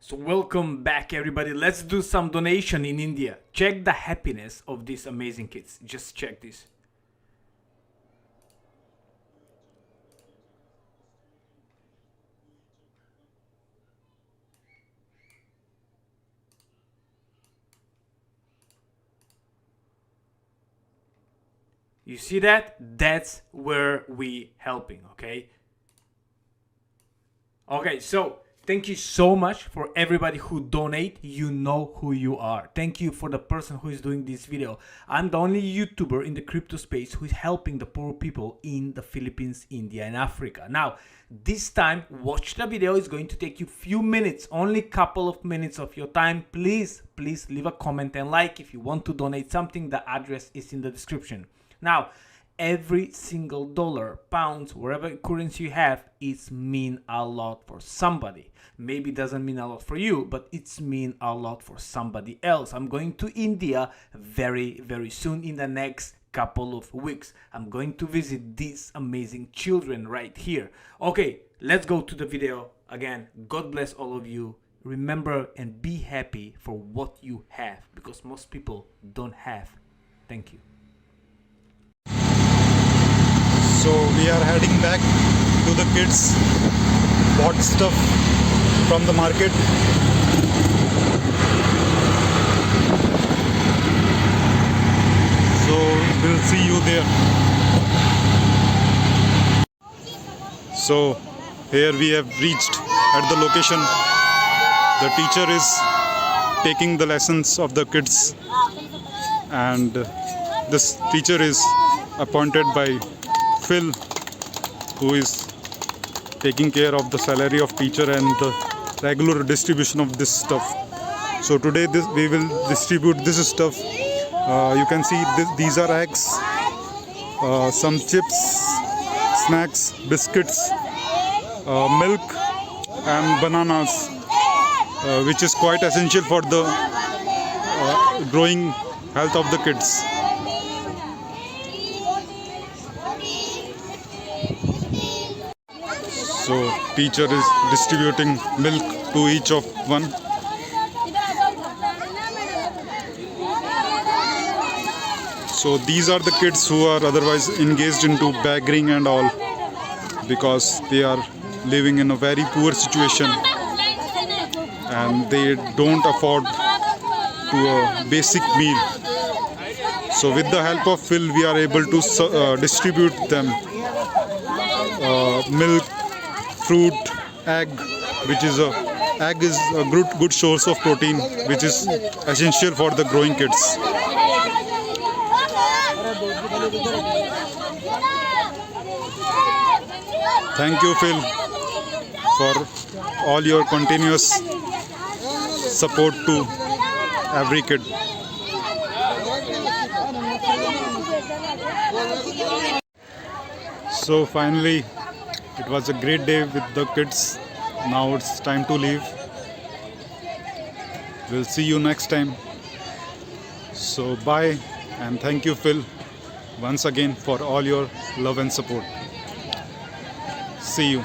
So welcome back everybody. Let's do some donation in India. Check the happiness of these amazing kids. Just check this. You see that? That's where we helping, okay? Okay, so thank you so much for everybody who donate. You know who you are. Thank you for the person who is doing this video. I'm the only YouTuber in the crypto space who is helping the poor people in the Philippines, India, and Africa. Now, this time, watch the video. It's going to take you few minutes, only couple of minutes of your time. Please leave a comment and like. If you want to donate something, the address is in the description. Now, every single dollar, pounds, whatever currency you have, it's mean a lot for somebody. Maybe it doesn't mean a lot for you, but it's mean a lot for somebody else. I'm going to India very soon in the next couple of weeks. I'm going to visit these amazing children right here. Okay, let's go to the video. Again, God bless all of you. Remember and be happy for what you have, because most people don't have. Thank you. So we are heading back to the kids, bought stuff from the market. So we'll see you there. So here we have reached at the location. The teacher is taking the lessons of the kids, and this teacher is appointed by Phil, who is taking care of the salary of teacher and the regular distribution of this stuff. So today we will distribute this stuff. You can see these are eggs, some chips, snacks, biscuits, milk and bananas, which is quite essential for the growing health of the kids. So teacher is distributing milk to each of one. So these are the kids who are otherwise engaged into begging and all, because they are living in a very poor situation and they don't afford to a basic meal. So with the help of Phil, we are able to distribute them milk, fruit, egg, which is egg is a good source of protein, which is essential for the growing kids. Thank you, Phil, for all your continuous support to every kid. So finally, it was a great day with the kids. Now it's time to leave. We'll see you next time. So bye, and thank you, Phil, once again for all your love and support. See you.